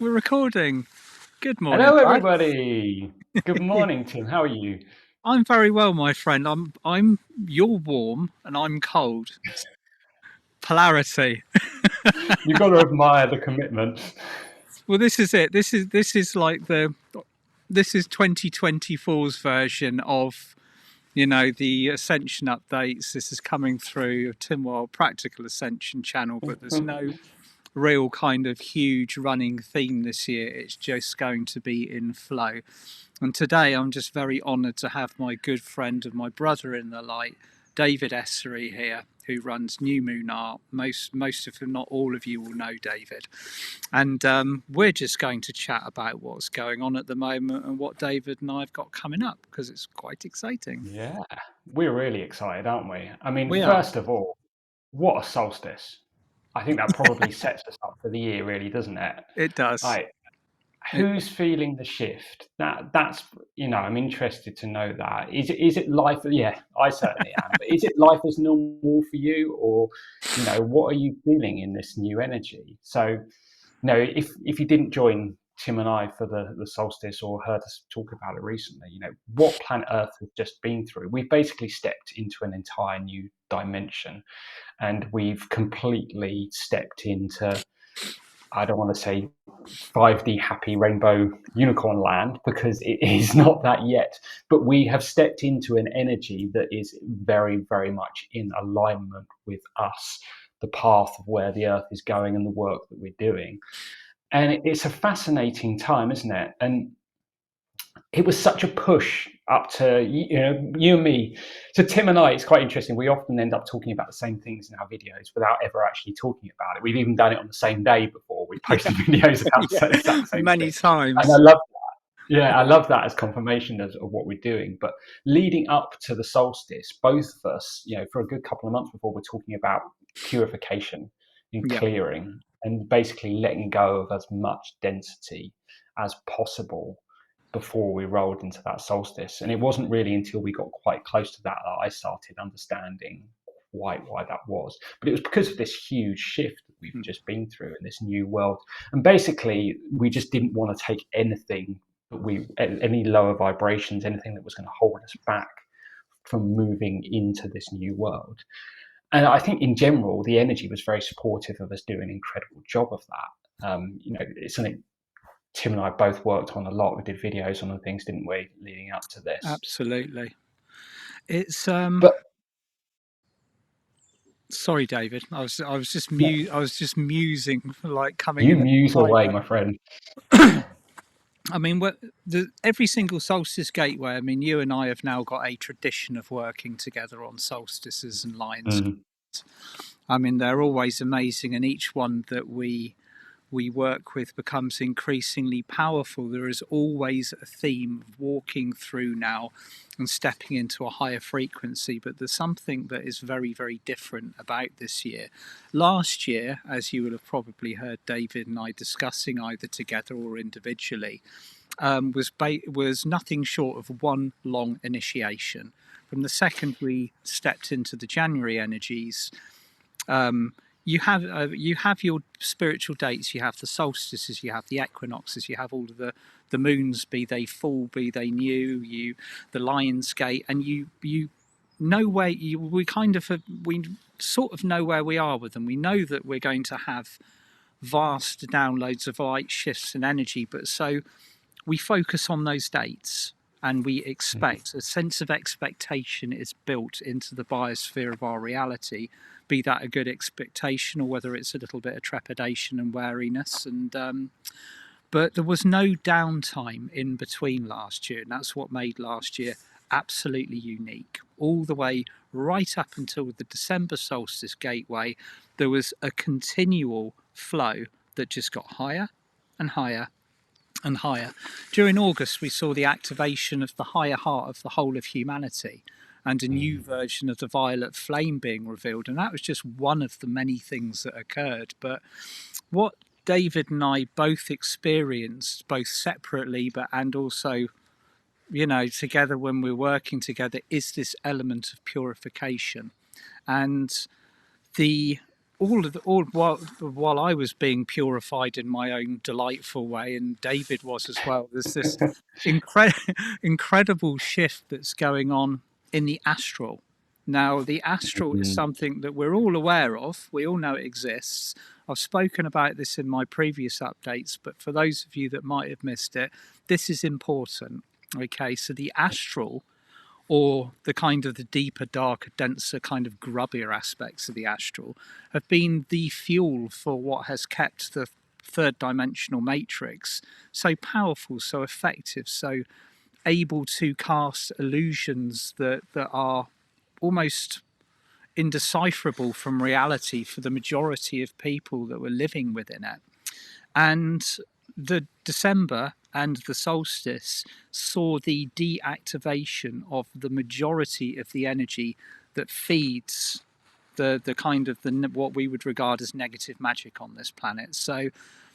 We're recording. Good morning, Hello, bud. everybody. Good morning, Tim. How are you? I'm very well, my friend. I'm you're warm and I'm cold. Polarity. You've got to admire the commitment. Well, this is it. This is like this is 2024's version of the Ascension updates. This is coming through Tim Wild Practical Ascension channel, but there's no real kind of huge running theme this year. It's just going to be in flow. And today I'm just very honoured to have my good friend and my brother in the light, David Essery here, who runs New Moon Art. Most of them, not all of you, will know David. And we're just going to chat about what's going on at the moment and what David and I have got coming up because it's quite exciting. Yeah, we're really excited, aren't we? I mean, We are. first of all, what a solstice. I think that probably sets us up for the year, really, doesn't it? It does. Like, It, who's feeling the shift? That's I'm interested to know that. Is it life? Yeah, I certainly am. But is it life as normal for you, or what are you feeling in this new energy? So, if you didn't join Tim and I for the solstice or heard us talk about it recently, what planet Earth has just been through. We've basically stepped into an entire new dimension, and we've completely stepped into, I don't want to say 5D happy rainbow unicorn land because it is not that yet, but we have stepped into an energy that is very, very much in alignment with us, the path of where the earth is going and the work that we're doing. And it's a fascinating time, isn't it? And it was such a push up to you and me. So Tim and I, it's quite interesting. We often end up talking about the same things in our videos without ever actually talking about it. We've even done it on the same day before. We yeah, posted videos about yeah, the exact same many thing, and times. I love that. Yeah, I love that as confirmation of what we're doing. But leading up to the solstice, both of us, for a good couple of months before, we're talking about purification and Yeah. clearing and basically letting go of as much density as possible before we rolled into that solstice. And it wasn't really until we got quite close to that that I started understanding quite why that was. But it was because of this huge shift that we've just been through in this new world. And basically, we just didn't want to take anything any lower vibrations, anything that was going to hold us back from moving into this new world. And I think in general, the energy was very supportive of us doing an incredible job of that. It's something Tim and I both worked on a lot. We did videos on the things, didn't we, leading up to this? Absolutely. It's But sorry, David. no, I was just musing, like coming you in muse away, alignment. my friend. I mean, every single solstice gateway. I mean, you and I have now got a tradition of working together on solstices and lions. Mm. I mean, they're always amazing, and each one that we work with becomes increasingly powerful. There is always a theme of walking through now and stepping into a higher frequency, but there's something that is very, very different about this year. Last year, as you will have probably heard David and I discussing either together or individually, was nothing short of one long initiation. From the second we stepped into the January energies, um, you have your spiritual dates. You have the solstices. You have the equinoxes. You have all of the moons, be they full, be they new. The Lion's Gate, and you know where we kind of we sort of know where we are with them. We know that we're going to have vast downloads of light shifts and energy, but so we focus on those dates and we expect a sense of expectation is built into the biosphere of our reality, be that a good expectation or whether it's a little bit of trepidation and wariness. And but there was no downtime in between last year, and that's what made last year absolutely unique. All the way right up until the December solstice gateway, there was a continual flow that just got higher and higher and higher. During August, we saw the activation of the higher heart of the whole of humanity and a new version of the violet flame being revealed. And that was just one of the many things that occurred. But what David and I both experienced, both separately, but and also, together when we're working together, is this element of purification. And the all while I was being purified in my own delightful way, and David was as well. There's this incredible shift that's going on in the astral. Now, the astral is something that we're all aware of. We all know it exists. I've spoken about this in my previous updates, but for those of you that might have missed it, this is important. Okay, so the astral, or the kind of the deeper, darker, denser, kind of grubbier aspects of the astral, have been the fuel for what has kept the third dimensional matrix so powerful, so effective, so able to cast illusions that are almost indecipherable from reality for the majority of people that were living within it. And the December and the solstice saw the deactivation of the majority of the energy that feeds the kind of the what we would regard as negative magic on this planet. So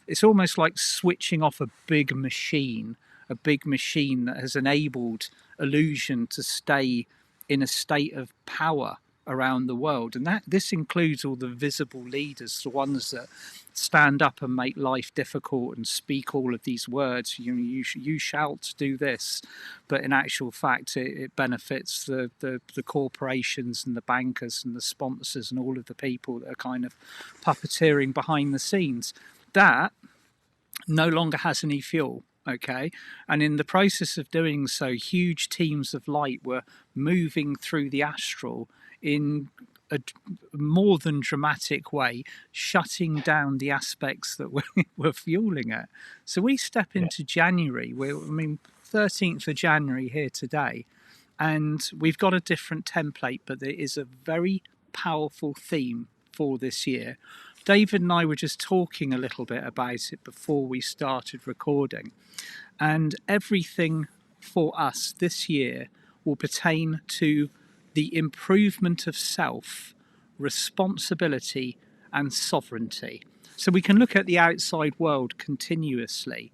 it's almost like switching off a big machine that has enabled illusion to stay in a state of power around the world. And that this includes all the visible leaders, the ones that stand up and make life difficult and speak all of these words. You shalt do this, but in actual fact it benefits the corporations and the bankers and the sponsors and all of the people that are kind of puppeteering behind the scenes. That no longer has any fuel. Okay, and in the process of doing so, huge teams of light were moving through the astral in a more than dramatic way, shutting down the aspects that were fueling it. So we step into January, 13th of January here today, and we've got a different template, but there is a very powerful theme for this year. David and I were just talking a little bit about it before we started recording, and everything for us this year will pertain to the improvement of self, responsibility, and sovereignty. So we can look at the outside world continuously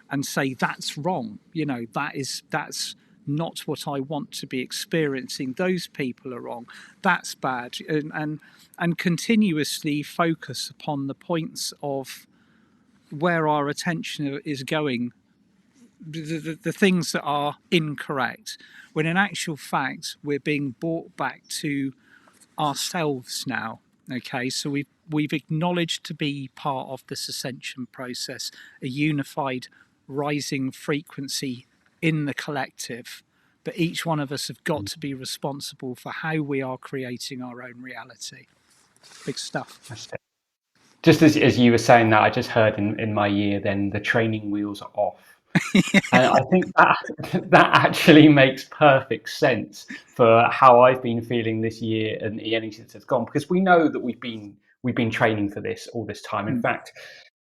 and say that's wrong. That's not what I want to be experiencing. Those people are wrong. That's bad, and continuously focus upon the points of where our attention is going, the things that are incorrect, when in actual fact we're being brought back to ourselves now. Okay, so we've acknowledged to be part of this ascension process, a unified rising frequency in the collective, but each one of us have got to be responsible for how we are creating our own reality. Big stuff. Just as you were saying that, I just heard in my ear then the training wheels are off. And I think that actually makes perfect sense for how I've been feeling this year and the energy that's gone, because we know that we've been training for this all this time. In fact,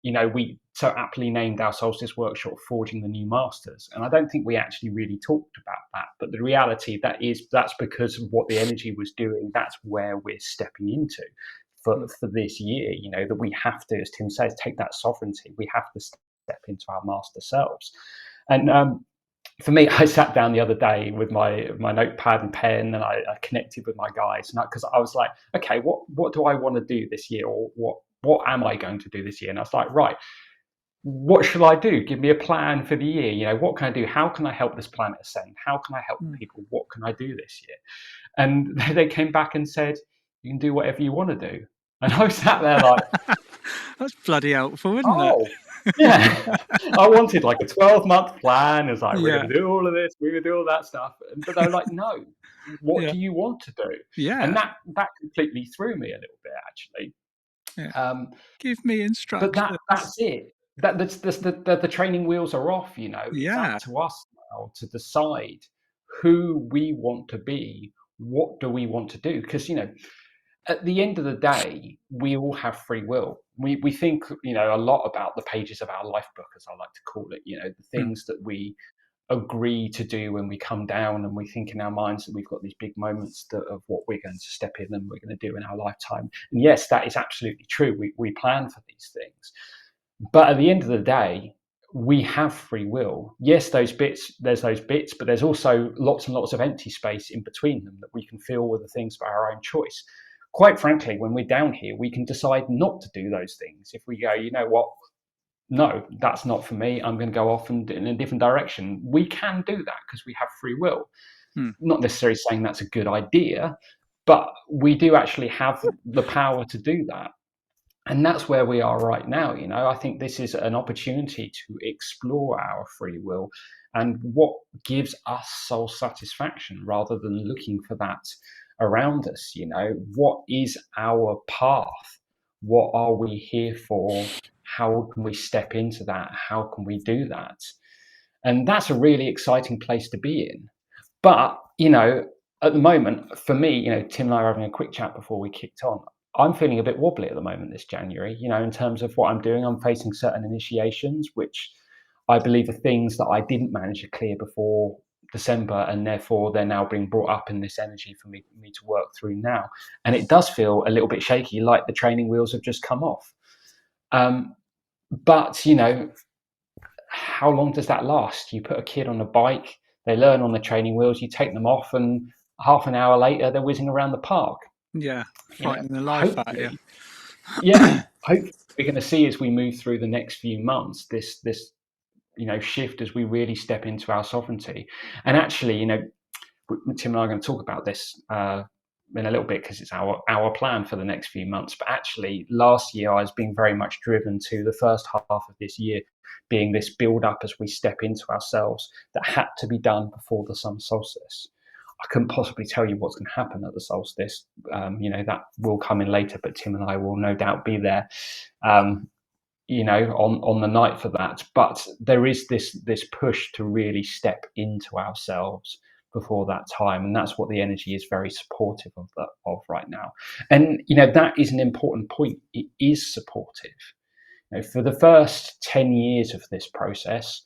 we so aptly named our solstice workshop Forging the New Masters, and I don't think we actually really talked about that, but the reality that's because of what the energy was doing. That's where we're stepping into for this year, that we have to, as Tim says, take that sovereignty. We have to step into our master selves. And for me, I sat down the other day with my notepad and pen, and I connected with my guys, because I was like, okay, what do I want to do this year, or what am I going to do this year? And I was like, right, what should I do? Give me a plan for the year. What can I do? How can I help this planet ascend? How can I help people? What can I do this year? And they came back and said, you can do whatever you want to do. And I sat there like, that's bloody helpful, isn't it? Yeah. I wanted like a 12-month plan. It's like, we're going to do all of this, we're going to do all that stuff. But they're like, no, what do you want to do? Yeah. And that completely threw me a little bit, actually. Yeah. Give me instructions. But that's it. That's the training wheels are off, It's up to us now to decide who we want to be. What do we want to do? Because, at the end of the day, we all have free will. We think, a lot about the pages of our life book, as I like to call it, the things that we agree to do when we come down, and we think in our minds that we've got these big moments of what we're going to step in and we're going to do in our lifetime. And yes, that is absolutely true. We plan for these things. But at the end of the day, we have free will. Yes, there's those bits, but there's also lots and lots of empty space in between them that we can fill with the things of our own choice. quite frankly, when we're down here, we can decide not to do those things. If we go, you know what, no, that's not for me, I'm going to go off and in a different direction. We can do that because we have free will. Hmm. Not necessarily saying that's a good idea, but we do actually have the power to do that. And that's where we are right now. You know, I think this is an opportunity to explore our free will and what gives us soul satisfaction rather than looking for that around us. You know, what is our path? What are we here for? How can we step into that? How can we do that? And that's a really exciting place to be in. But, you know, at the moment, for me, you know, Tim and I were having a quick chat before we kicked on. I'm feeling a bit wobbly at the moment this January, you know, in terms of what I'm doing. I'm facing certain initiations, which I believe are things that I didn't manage to clear before December, and therefore they're now being brought up in this energy for me to work through now. And it does feel a little bit shaky, like the training wheels have just come off. But, you know, how long does that last? You put a kid on a bike, they learn on the training wheels, you take them off, and half an hour later, they're whizzing around the park. Yeah, You know, frightening the life out of you. hopefully, yeah, hopefully we're going to see as we move through the next few months this you know shift as we really step into our sovereignty. And actually, you know, Tim and I are going to talk about this in a little bit because it's our plan for the next few months. But actually, last year I was being very much driven to the first half of this year being this build up as we step into ourselves that had to be done before the summer solstice. I couldn't possibly tell you what's going to happen at the solstice. You know, that will come in later, but Tim and I will no doubt be there. You know, on the night for that. But there is this push to really step into ourselves before that time, and that's what the energy is very supportive of right now. And you know, that is an important point. It is supportive. You know, for the first 10 years of this process,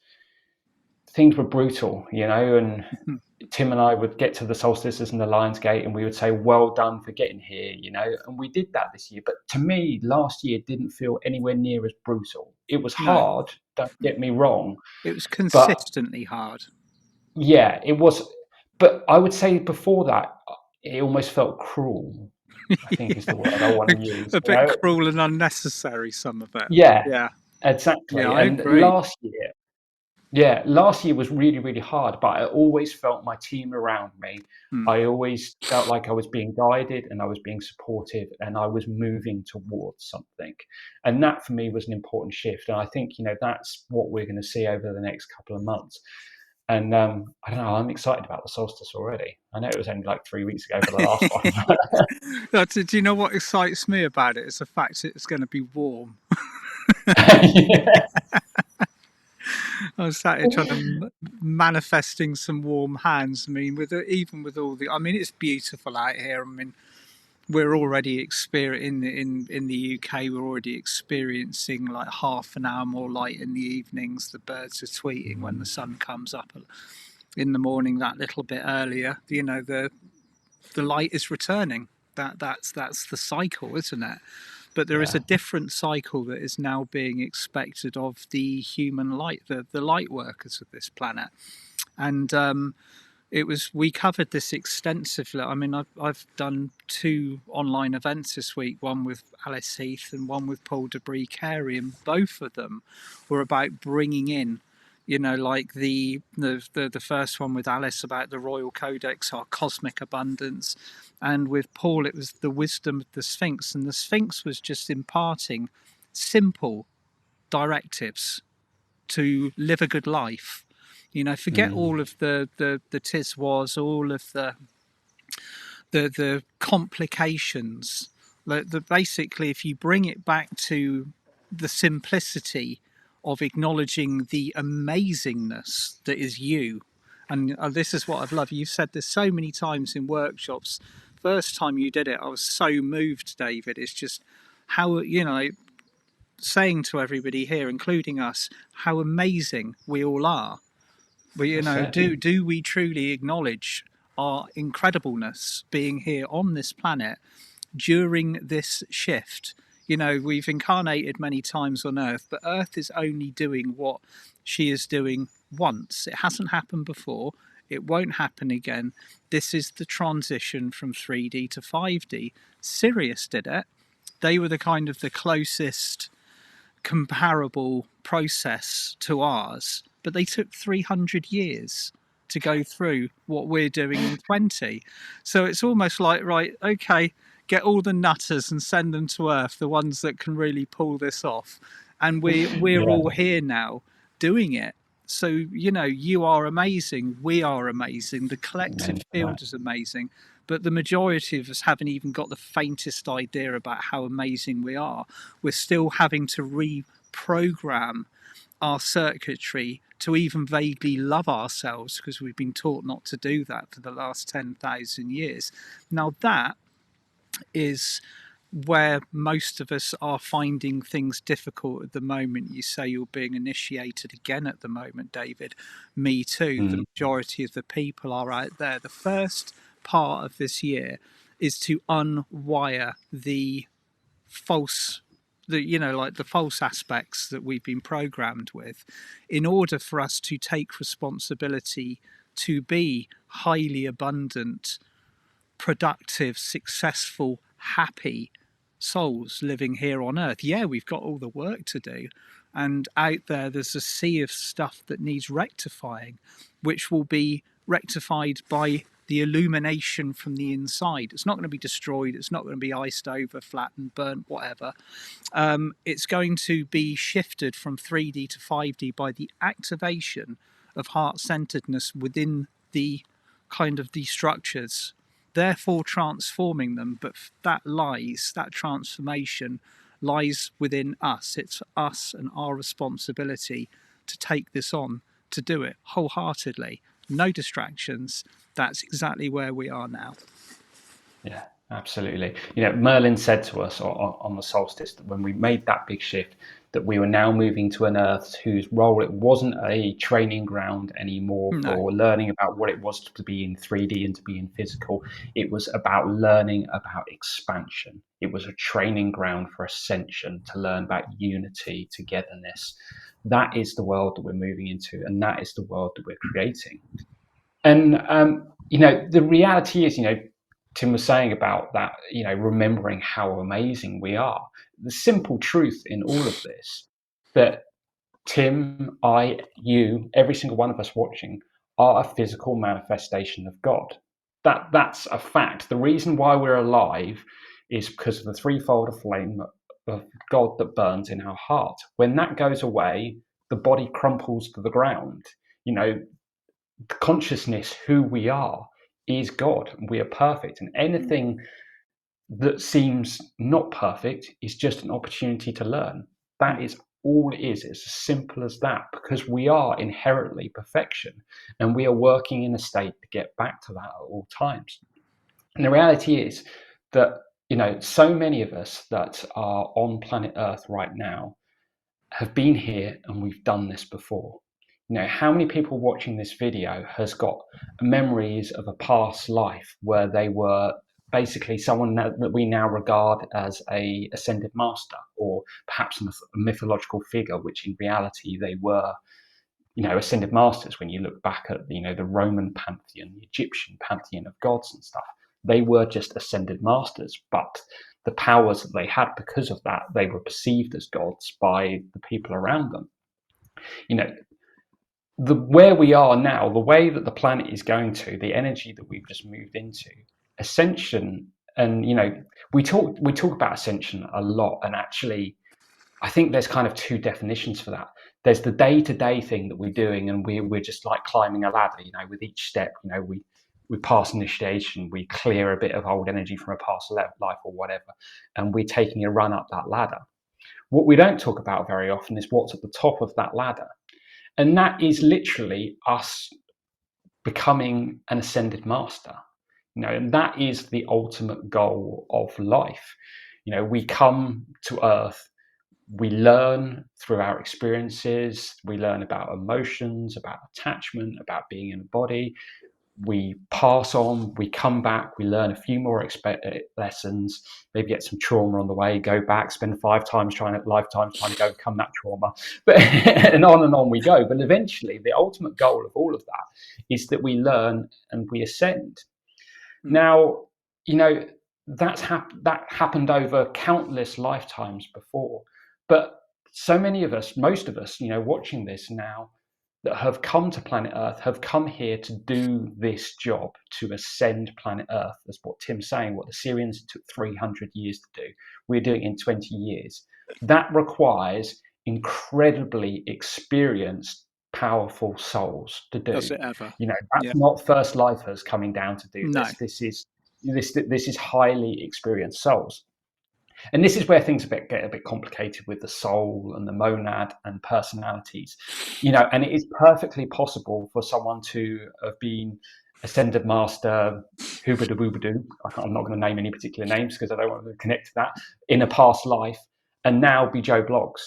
things were brutal, you know, and Tim and I would get to the solstices and the Lions Gate and we would say, well done for getting here, you know, and we did that this year. But to me, last year didn't feel anywhere near as brutal. It was No, hard, don't get me wrong, it was but consistently hard. yeah, it was. But I would say before that, it almost felt cruel, I think is Yeah, the word I want to use, a you bit know? cruel and unnecessary, some of it. Yeah, Yeah, yeah, exactly. I And agree. last year was really, really hard, but I always felt my team around me. Hmm. I always felt like I was being guided and I was being supported and I was moving towards something. And that for me was an important shift. And I think, you know, that's what we're going to see over the next couple of months. And I don't know, I'm excited about the solstice already. I know it was only like 3 weeks ago for the last one. Do you know what excites me about it? It's the fact it's going to be warm. Yeah. I was sat here trying to manifesting some warm hands. I mean, even with all the, I mean, it's beautiful out here. I mean, we're already experiencing in the UK. We're already experiencing like half an hour more light in the evenings. The birds are tweeting when the sun comes up in the morning that little bit earlier. You know, the light is returning. That's the cycle, isn't it? But there is Yeah. a different cycle that is now being expected of the human light, the light workers of this planet. And we covered this extensively. I mean, I've done 2 online events this week, one with Alice Heath and one with Paul Debris Carey, and both of them were about bringing in, you know, like the first one with Alice about the Royal Codex, our cosmic abundance, and with Paul it was the wisdom of the Sphinx, and the Sphinx was just imparting simple directives to live a good life. You know, forget Mm. all of the tis was, all of the complications. Basically, if you bring it back to the simplicity of acknowledging the amazingness that is you, and this is what I've loved. You've said this so many times in workshops. First time you did it, I was so moved, David. It's just how, you know, saying to everybody here, including us, how amazing we all are. But you That's know, it. do we truly acknowledge our incredibleness being here on this planet during this shift? You know, we've incarnated many times on Earth, but Earth is only doing what she is doing once. It hasn't happened before. It won't happen again. This is the transition from 3D to 5D. Sirius did it. They were the kind of the closest comparable process to ours, but they took 300 years to go through what we're doing in 20. So it's almost like, right, okay, get all the nutters and send them to Earth, the ones that can really pull this off. And we're Yeah. all here now doing it. So, you know, you are amazing. We are amazing. The collective Amen to that. field is amazing. But the majority of us haven't even got the faintest idea about how amazing we are. We're still having to reprogram our circuitry to even vaguely love ourselves, because we've been taught not to do that for the last 10,000 years. Now, that is where most of us are finding things difficult at the moment. You say you're being initiated again at the moment, David. Me too. The majority of the people are out there. The first part of this year is to unwire the false, like the false aspects that we've been programmed with, in order for us to take responsibility to be highly abundant, productive, successful, happy souls living here on earth. Yeah, we've got all the work to do, and out there's a sea of stuff that needs rectifying, which will be rectified by the illumination from the inside. It's not going to be destroyed, it's not going to be iced over, flattened, burnt, whatever. It's going to be shifted from 3D to 5D by the activation of heart-centeredness within the kind of the structures, therefore transforming them. But that transformation lies within us. It's us and our responsibility to take this on, to do it wholeheartedly. No distractions. That's exactly where we are now. Yeah, absolutely. You know, Merlin said to us on the solstice that when we made that big shift, that we were now moving to an Earth whose role, it wasn't a training ground anymore No. for learning about what it was to be in 3D and to be in physical. It was about learning about expansion. It was a training ground for ascension, to learn about unity, togetherness. That is the world that we're moving into, and that is the world that we're creating. And you know, the reality is, you know, Tim was saying about that, you know, remembering how amazing we are. The simple truth in all of this, that Tim, I, you, every single one of us watching, are a physical manifestation of God. That's a fact. The reason why we're alive is because of the threefold flame of God that burns in our heart. When that goes away, the body crumples to the ground. You know, consciousness, who we are, is God. We are perfect. And anything that seems not perfect is just an opportunity to learn. That is all it is. It's as simple as that, because we are inherently perfection and we are working in a state to get back to that at all times. And the reality is that, you know, so many of us that are on planet Earth right now have been here and we've done this before. You know, how many people watching this video has got memories of a past life where they were basically someone that we now regard as a ascended master, or perhaps a mythological figure, which in reality they were, you know, ascended masters. When you look back at, you know, the Roman pantheon, the Egyptian pantheon of gods and stuff, they were just ascended masters, but the powers that they had, because of that, they were perceived as gods by the people around them. You know, the where we are now, the way that the planet is going to, the energy that we've just moved into, ascension. And you know, we talk about ascension a lot, and actually I think there's kind of two definitions for that. There's the day-to-day thing that we're doing, and we're just like climbing a ladder. You know, with each step, you know, we pass initiation, we clear a bit of old energy from a past life or whatever, and we're taking a run up that ladder. What we don't talk about very often is what's at the top of that ladder, and that is literally us becoming an ascended master. You know, and that is the ultimate goal of life. You know, we come to Earth, we learn through our experiences, we learn about emotions, about attachment, about being in a body. we pass on, we come back, we learn a few more lessons, maybe get some trauma on the way, go back, spend lifetimes trying to overcome that trauma, but and on we go. But eventually, the ultimate goal of all of that is that we learn and we ascend. Now, that happened over countless lifetimes before, but so many of us, most of us, watching this now, that have come to planet Earth have come here to do this job, to ascend planet Earth. That's what Tim's saying. What the Syrians took 300 years to do, we're doing in 20 years. That requires incredibly experienced, powerful souls to do. Does it ever? That's not first lifers coming down to do No. this. This is highly experienced souls. And this is where things get a bit complicated with the soul and the monad and personalities, and it is perfectly possible for someone to have been ascended master, hoobadoo boobadoo. I'm not going to name any particular names because I don't want to connect to that, in a past life, and now be Joe Bloggs.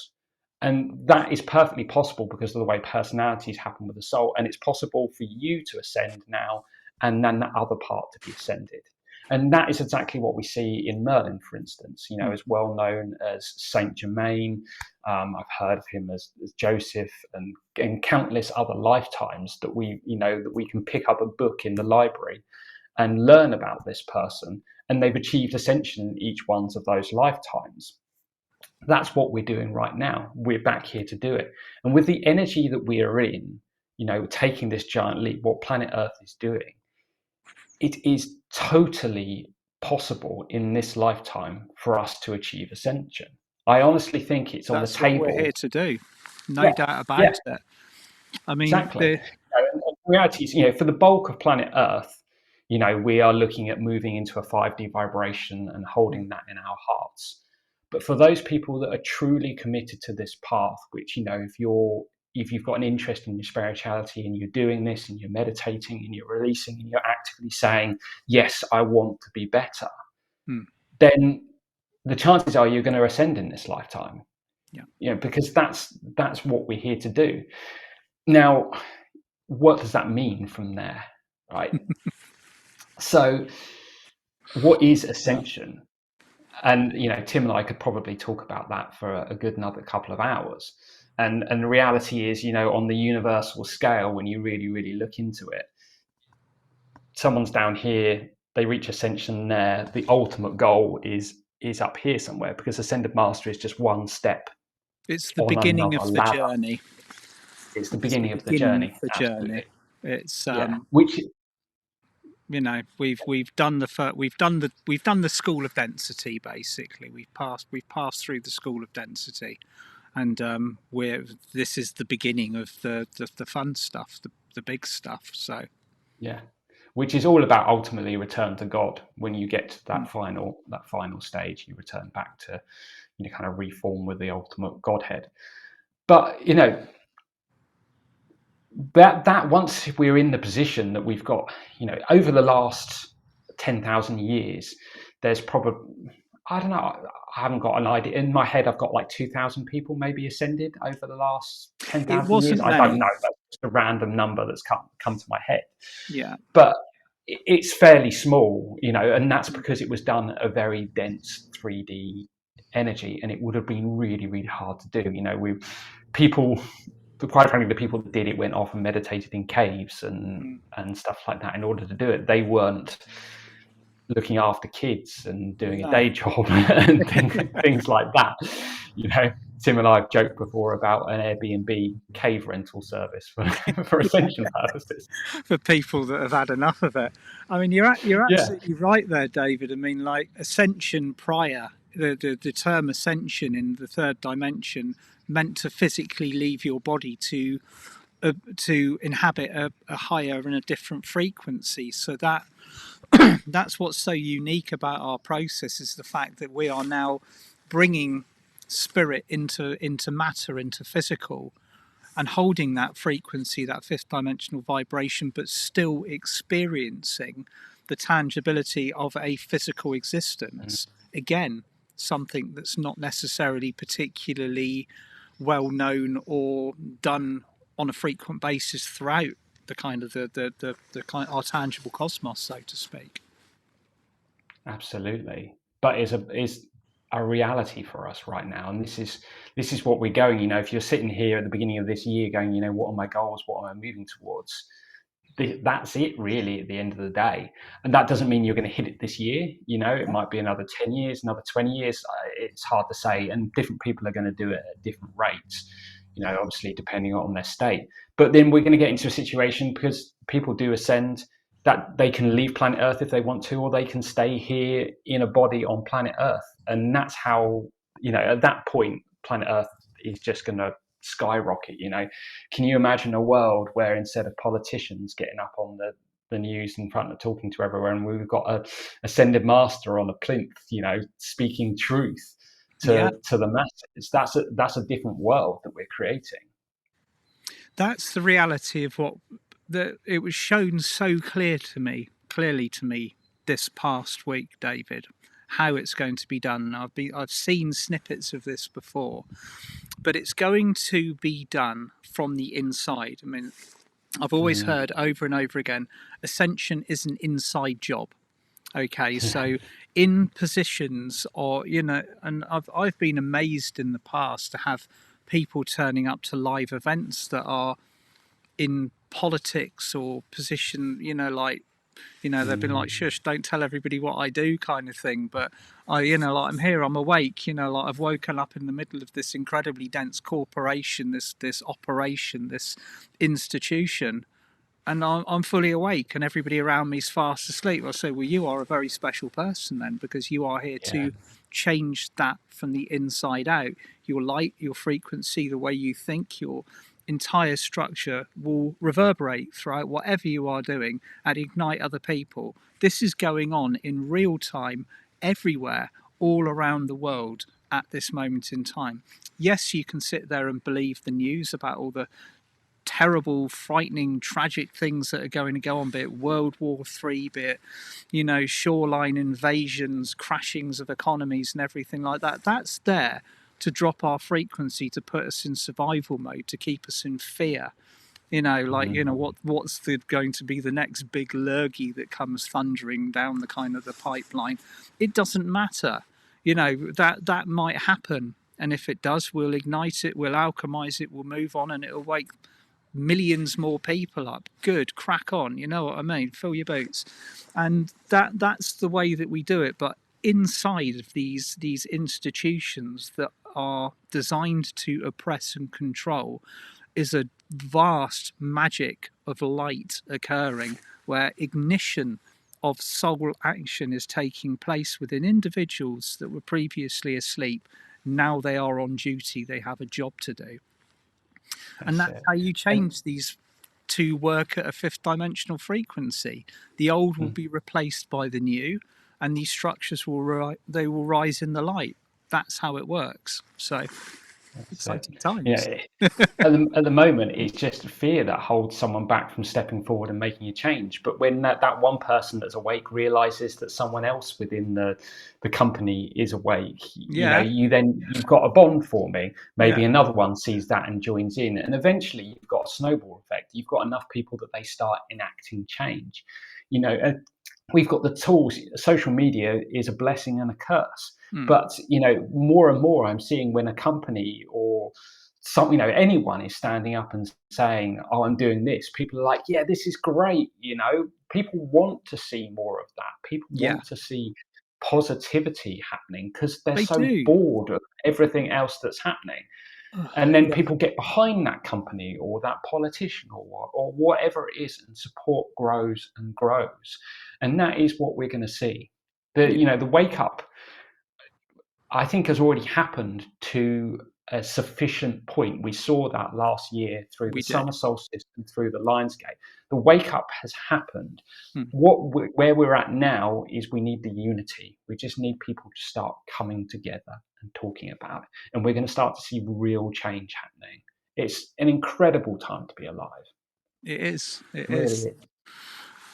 And that is perfectly possible because of the way personalities happen with the soul. And it's possible for you to ascend now and then that other part to be ascended. And that is exactly what we see in Merlin, for instance, as well known as Saint Germain. I've heard of him as Joseph, and countless other lifetimes that we can pick up a book in the library and learn about this person. And they've achieved ascension in each one of those lifetimes. That's what we're doing right now. We're back here to do it. And with the energy that we are in, taking this giant leap, what planet Earth is doing, it is totally possible in this lifetime for us to achieve ascension. I honestly think it's on the table. That's what we're here to do. No doubt about it. I mean, exactly. And the reality is, for the bulk of planet Earth, we are looking at moving into a 5D vibration and holding that in our hearts. But for those people that are truly committed to this path, which, if you've got an interest in your spirituality and you're doing this and you're meditating and you're releasing and you're actively saying, yes, I want to be better, then the chances are you're going to ascend in this lifetime. Because that's what we're here to do. Now, what does that mean from there, right? So what is ascension? And, Tim and I could probably talk about that for a good another couple of hours. And the reality is, on the universal scale, when you really, really look into it, someone's down here, they reach ascension there. The ultimate goal is up here somewhere, because ascended master is just one step. It's the beginning of the journey. It's the beginning of the journey. Absolutely. It's which, we've done the school of density. Basically, we've passed through the school of density, and this is the beginning of the fun stuff, the big stuff. So which is all about ultimately return to God. When you get to that final stage, you return back to kind of reform with the ultimate Godhead. But that once we're in the position that we've got, over the last 10,000 years, there's probably, I don't know, I haven't got an idea. In my head, I've got like 2,000 people maybe ascended over the last 10,000 years. I don't know. That's just a random number that's come to my head. Yeah. But it's fairly small, and that's because it was done at a very dense 3D energy, and it would have been really, really hard to do. Quite frankly, the people that did it went off and meditated in caves and stuff like that in order to do it. They weren't looking after kids and doing a day job and things like that. Tim and I have joked before about an Airbnb Cave rental service for Ascension purposes. For people that have had enough of it. I mean, you're absolutely right there, David. I mean, like Ascension prior, the term Ascension in the third dimension meant to physically leave your body to inhabit a higher and a different frequency. So that's what's so unique about our process, is the fact that we are now bringing spirit into matter, into physical, and holding that frequency, that fifth dimensional vibration, but still experiencing the tangibility of a physical existence. Again, something that's not necessarily particularly well known or done on a frequent basis throughout the kind of the kind our tangible cosmos, so to speak. Absolutely, but is a reality for us right now, and this is what we're going. You know, if you're sitting here at the beginning of this year, going, you know, what are my goals? What am I moving towards? That's it, really, at the end of the day. And that doesn't mean you're going to hit it this year. You know, it might be another 10 years, another 20 years. It's hard to say, and different people are going to do it at different rates. You know, obviously depending on their state. But then we're going to get into a situation, because people do ascend, that they can leave planet Earth if they want to, or they can stay here in a body on planet Earth. And that's how, you know, at that point, planet Earth is just going to skyrocket. You know, can you imagine a world where, instead of politicians getting up on the news in front of talking to everyone, we've got a ascended master on a plinth, you know, speaking truth Yeah, to the masses? That's a different world that we're creating. that's the reality of what it was shown so clearly to me this past week, David, how it's going to be done. I've seen snippets of this before, but it's going to be done from the inside. I mean, I've always Mm. heard over and over again, Ascension is an inside job. Okay, Yeah. so in positions, or and I've been amazed in the past to have people turning up to live events that are in politics or position, like, they've been like, Mm. shush, don't tell everybody what I do, kind of thing. But like, I'm here, I'm awake, like, I've woken up in the middle of this incredibly dense corporation, this operation, this institution, and I'm fully awake, and everybody around me is fast asleep. I say, well, you are a very special person then, because you are here Yeah. to change that from the inside out. Your light, your frequency, the way you think, your entire structure will reverberate throughout whatever you are doing and ignite other people. This is going on in real time, everywhere, all around the world at this moment in time. Yes, you can sit there and believe the news about all the terrible, frightening, tragic things that are going to go on, be it World War III, be it, shoreline invasions, crashings of economies and everything like that. That's there to drop our frequency, to put us in survival mode, to keep us in fear. Like, Mm. what's going to be the next big lurgy that comes thundering down the kind of the pipeline? It doesn't matter. That might happen. And if it does, we'll ignite it, we'll alchemize it, we'll move on, and it'll wake millions more people up. Good, crack on. You know what I mean? Fill your boots. And that's the way that we do it. But inside of these institutions that are designed to oppress and control is a vast magic of light occurring, where ignition of soul action is taking place within individuals that were previously asleep. Now they are on duty, they have a job to do. And That's that's it. how you And change these to work at a fifth dimensional frequency. The old will mm, be replaced by the new, and these structures they will rise in the light. That's how it works. So that's it. exciting times. Yeah. At the moment, it's just fear that holds someone back from stepping forward and making a change. But when that one person that's awake realizes that someone else within the company is awake, you know, Yeah, you've got a bond forming. yeah, Maybe another one sees that and joins in, and eventually you've got a snowball effect. You've got enough people that they start enacting change. You know, we've got the tools. Social media is a blessing and a curse. mm, But you know, more and more, I'm seeing when a company or some, you know, anyone is standing up and saying, "Oh, I'm doing this." People are like, "Yeah, this is great." You know, people want to see more of that. People yeah. want to see positivity happening because they're They so do. bored of everything else that's happening. Ugh, And then yeah, people get behind that company or that politician or whatever it is, and support grows and grows. And that is what we're going to see. yeah. The wake up, I think, has already happened to a sufficient point. We saw that last year through the We did. summer solstice and through the Lionsgate. The wake up has happened. Mm. Where we're at now is we need the unity. We just need people to start coming together and talking about it. And we're going to start to see real change happening. It's an incredible time to be alive. It is. It It really is. is.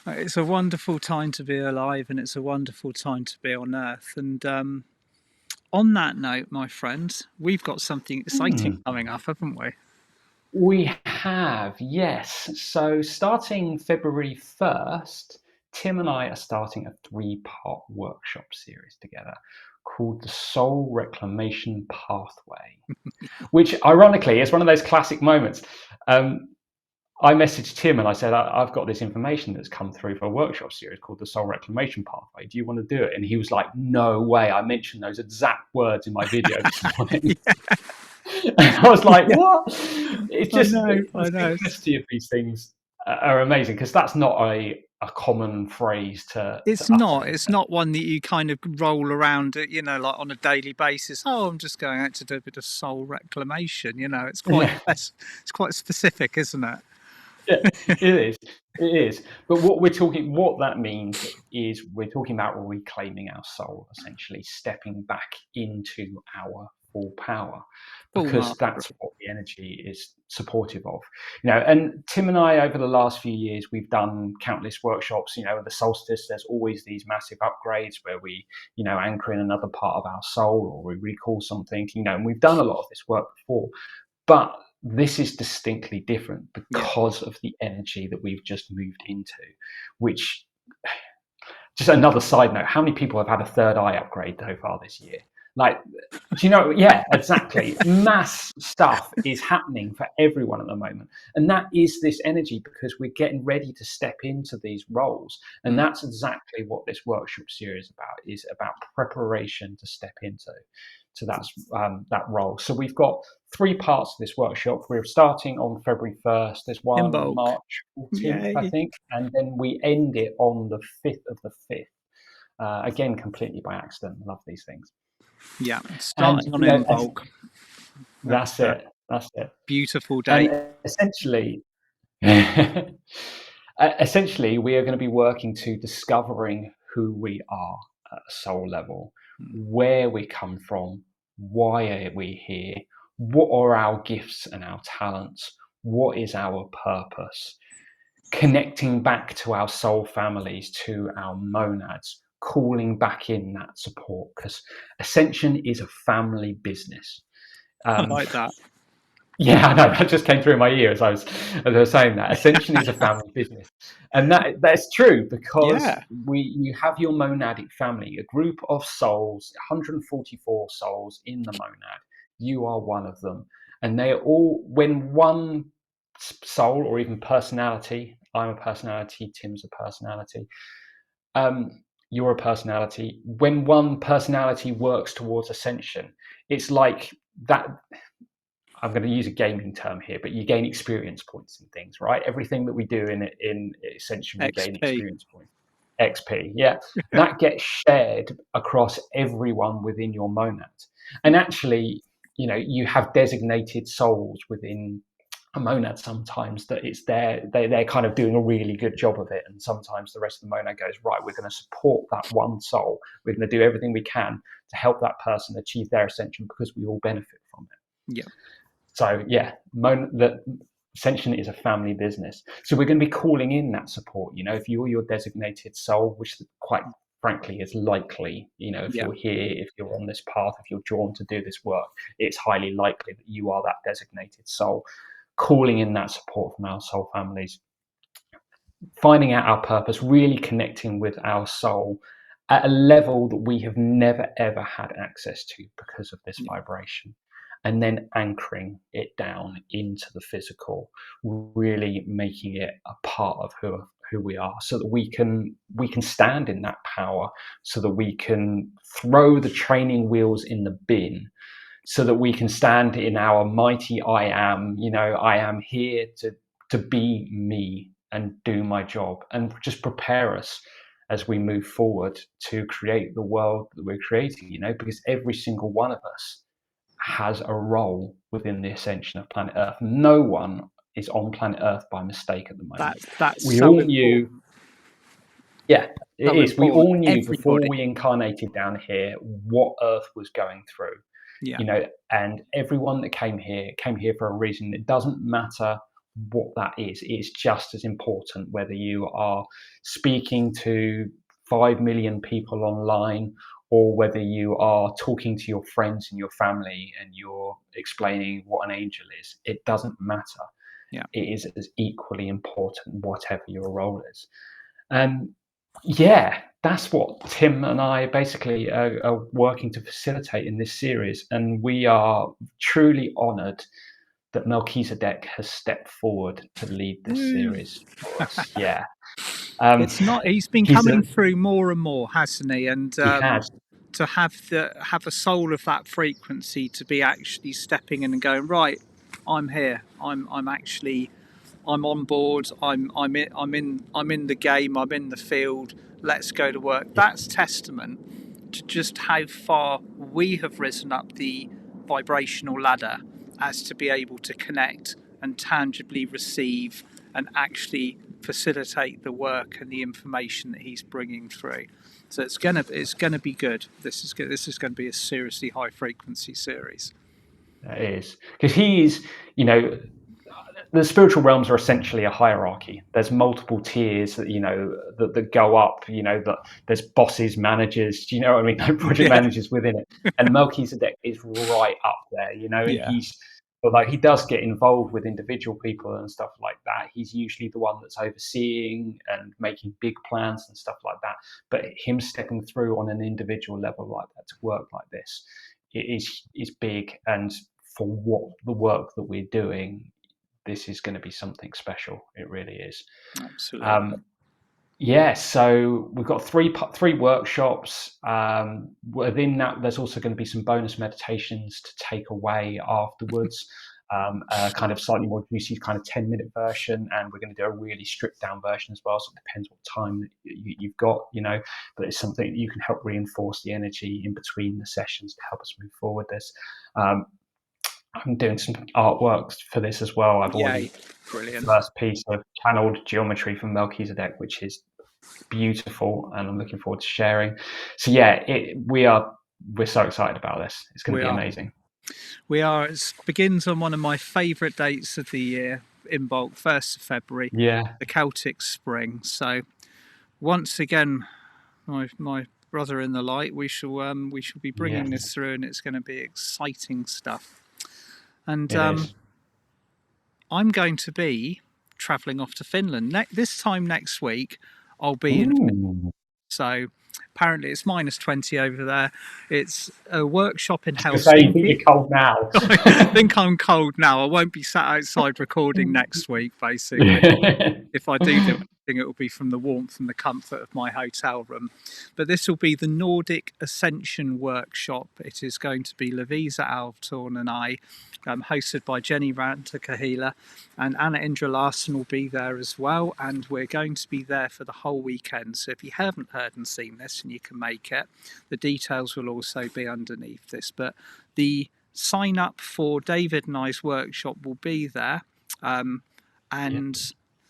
It's a wonderful time to be alive, and it's a wonderful time to be on Earth. And on that note, my friend, we've got something exciting Hmm. coming up, haven't we? We have, yes. So starting February 1st, Tim and I are starting a 3-part workshop series together called the Soul Reclamation Pathway, which ironically is one of those classic moments. I messaged Tim and I said, I've got this information that's come through for a workshop series called the Soul Reclamation Pathway. Do you want to do it? And he was like, no way. I mentioned those exact words in my video this morning. And I was like, Yeah, what? It's I just know, the I know. synchronicity of these things are amazing, because that's not a common phrase to utter, is It's it? not one that you kind of roll around, like on a daily basis. Oh, I'm just going out to do a bit of soul reclamation. Yeah. It's quite specific, isn't it? Yeah, it is. It is. But what that means is we're talking about reclaiming our soul, essentially stepping back into our full power, Full because mastery. that's what the energy is supportive of. And Tim and I, over the last few years, we've done countless workshops. At the solstice, there's always these massive upgrades where we, anchor in another part of our soul, or we recall something, and we've done a lot of this work before. But this is distinctly different Yeah. because of the energy that we've just moved into, which, just another side note, how many people have had a third eye upgrade so far this year? Like, do you know? Yeah, exactly. Mass stuff is happening for everyone at the moment. And that is this energy, because we're getting ready to step into these roles. And Mm. that's exactly what this workshop series is about preparation to step into that role. So we've got 3 parts of this workshop. We're starting on February 1st. There's one In on bulk. March 14th, I Yay. think. And then we end it on the 5th of the 5th. Again, completely by accident. I love these things. Yeah. And, Starting on in bulk. That's that's it. That's it. beautiful And date. essentially, essentially, we are going to be working to discovering who we are at a soul level, Mm. where we come from, why are we here, what are our gifts and our talents, what is our purpose, connecting back to our soul families, to our monads, calling back in that support, because Ascension is a family business. I Um, like that. Yeah, I know. That just came through my ear as I was saying that. Ascension is a family business, and that's true, because Yeah. you have your monadic family, a group of souls, 144 souls in the monad. You are one of them, and they are all, when one soul, or even personality. I'm a personality. Tim's a personality. You're a personality. When one personality works towards ascension, it's like that. I'm going to use a gaming term here, but you gain experience points and things, right? Everything that we do in Ascension, we gain XP. experience points. XP, yeah. That gets shared across everyone within your monad. And actually, you have designated souls within a monad sometimes, that it's they're kind of doing a really good job of it. And sometimes the rest of the monad goes, right, we're going to support that one soul. We're going to do everything we can to help that person achieve their ascension, because we all benefit from it. Yeah. So yeah, the Ascension is a family business. So we're going to be calling in that support. If you're your designated soul, which quite frankly is likely, if Yeah. you're here, if you're on this path, if you're drawn to do this work, it's highly likely that you are that designated soul. Calling in that support from our soul families, finding out our purpose, really connecting with our soul at a level that we have never ever had access to because of this Yeah. vibration, and then anchoring it down into the physical, really making it a part of who we are, so that we can stand in that power, so that we can throw the training wheels in the bin, so that we can stand in our mighty I am. I am here to be me and do my job, and just prepare us as we move forward to create the world that we're creating, because every single one of us has a role within the ascension of planet Earth. No one is on planet Earth by mistake at the moment. That's We so all knew, important. yeah, it So is. We important. all knew before Everybody. we incarnated down here what Earth was going through. Yeah. And everyone that came here for a reason. It doesn't matter what that is. It's just as important whether you are speaking to 5 million people online, or whether you are talking to your friends and your family and you're explaining what an angel is, it doesn't matter. Yeah. It is as equally important, whatever your role is. And yeah, that's what Tim and I basically are working to facilitate in this series. And we are truly honored that Melchizedek has stepped forward to lead this Woo. series for us. Yeah. Um, It's not. He's been he's coming a, through more and more, hasn't he? And he has. to have a soul of that frequency, to be actually stepping in and going, right, I'm here. I'm actually, I'm on board. I'm in the game. I'm in the field. Let's go to work. Yeah, That's testament to just how far we have risen up the vibrational ladder, as to be able to connect and tangibly receive and actually facilitate the work and the information that he's bringing through. So it's gonna be good. This is going to be a seriously high frequency series. it is. Because he's, you know, the spiritual realms are essentially a hierarchy. There's multiple tiers that that go up. That there's bosses, managers. Do you know what I mean? No project Yeah, managers within it, and Melchizedek is right up there. And yeah, he's, although he does get involved with individual people and stuff like that, he's usually the one that's overseeing and making big plans and stuff like that. But him stepping through on an individual level like that to work like this, it is big. And for what the work that we're doing, this is going to be something special. It really is. absolutely. Um, yeah, so we've got three workshops. Within that, there's also going to be some bonus meditations to take away afterwards. A kind of slightly more juicy, kind of 10-minute version, and we're going to do a really stripped down version as well. So it depends what time you've got, but it's something that you can help reinforce the energy in between the sessions to help us move forward. I'm doing some artwork for this as well. I've Yay, already brilliant. first piece of channeled geometry from Melchizedek, which is beautiful, and I'm looking forward to sharing. So yeah, we're so excited about this. It's going to We be are. amazing. We are. It begins on one of my favourite dates of the year, in bulk, 1st of February, Yeah, the Celtic Spring. So once again, my brother in the light, we shall be yeah, bringing this through, and it's going to be exciting stuff. And it is. I'm going to be travelling off to Finland this time next week. I'll be in. Ooh. So apparently it's -20 over there. It's a workshop in To say you think Helsinki. you're cold now. I think I'm cold now. I won't be sat outside recording next week, basically. If I do anything, it will be from the warmth and the comfort of my hotel room. But this will be the Nordic Ascension workshop. It is going to be Lavisa Alvtorn and I, hosted by Jenny Rantakahila, and Anna Indra Larsen will be there as well. And we're going to be there for the whole weekend. So if you haven't heard and seen this and you can make it, the details will also be underneath this. But the sign up for David and I's workshop will be there. And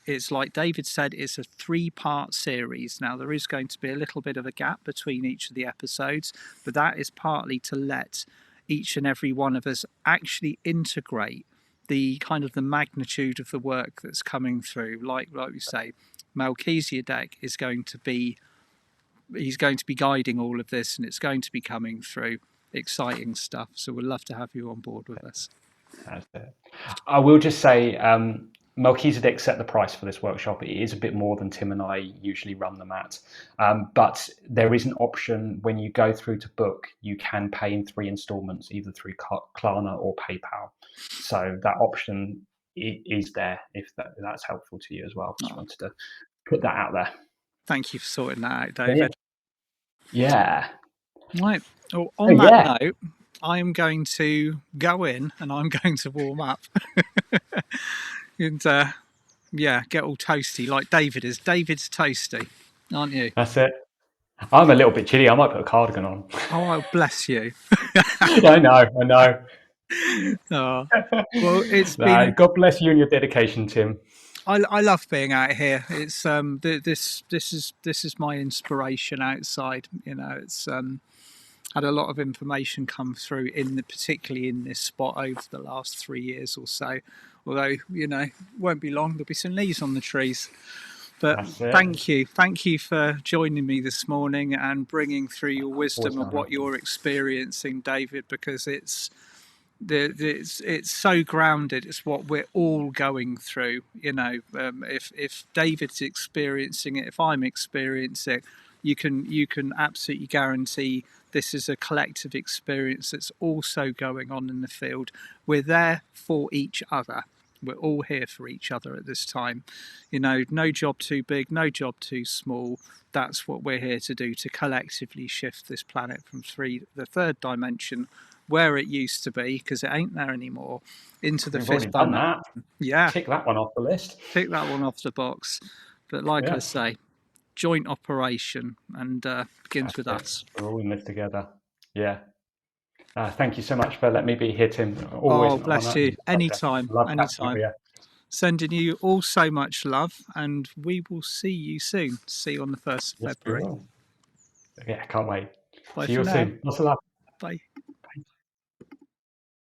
it's like David said, it's a 3-part series. Now, there is going to be a little bit of a gap between each of the episodes, but that is partly to let each and every one of us actually integrate the kind of the magnitude of the work that's coming through. Like we say, Melchizedek is going to be, he's going to be guiding all of this, and it's going to be coming through. Exciting stuff. So we'd love to have you on board with us. That's it. I will just say, Melchizedek set the price for this workshop. It is a bit more than Tim and I usually run them at. But there is an option when you go through to book, you can pay in 3 installments, either through Klarna or PayPal. So that option is there if that's helpful to you as well. Just wanted to put that out there. Thank you for sorting that out, So, David. yeah. Right. Well, So, on that yeah. note, I'm going to go in and I'm going to warm up and get all toasty like David is. David's toasty, aren't you? That's it. I'm a little bit chilly. I might put a cardigan on. Oh, bless you. I know. Oh, well, it's been. God bless you and your dedication, Tim. I love being out here. It's this is my inspiration outside. It's had a lot of information come through particularly in this spot over the last 3 years or so. Although won't be long. There'll be some leaves on the trees. But That's it. thank you for joining me this morning and bringing through your Always wisdom of done what you're experiencing, David, because it's so grounded. It's what we're all going through. If David's experiencing it, if I'm experiencing it, you can absolutely guarantee this is a collective experience that's also going on in the field. We're there for each other. We're all here for each other at this time. No job too big, no job too small. That's what we're here to do, to collectively shift this planet from the third dimension, where it used to be, because it ain't there anymore, into the We've already fifth done dimension. that. Yeah, Tick that one off the list. tick that one off the box. But like I Yeah, say, joint operation, and begins that's with it. us. We're all in this together. Yeah. Thank you so much for letting me be here, Tim. Always Oh, an bless honour you. and pleasure. Anytime, Love catching up anytime. with you. Sending you all so much love, and we will see you soon. See you on the 1st of Yes, we February. will. Yeah, can't wait. Bye See for you now. soon. Lots of love. Bye.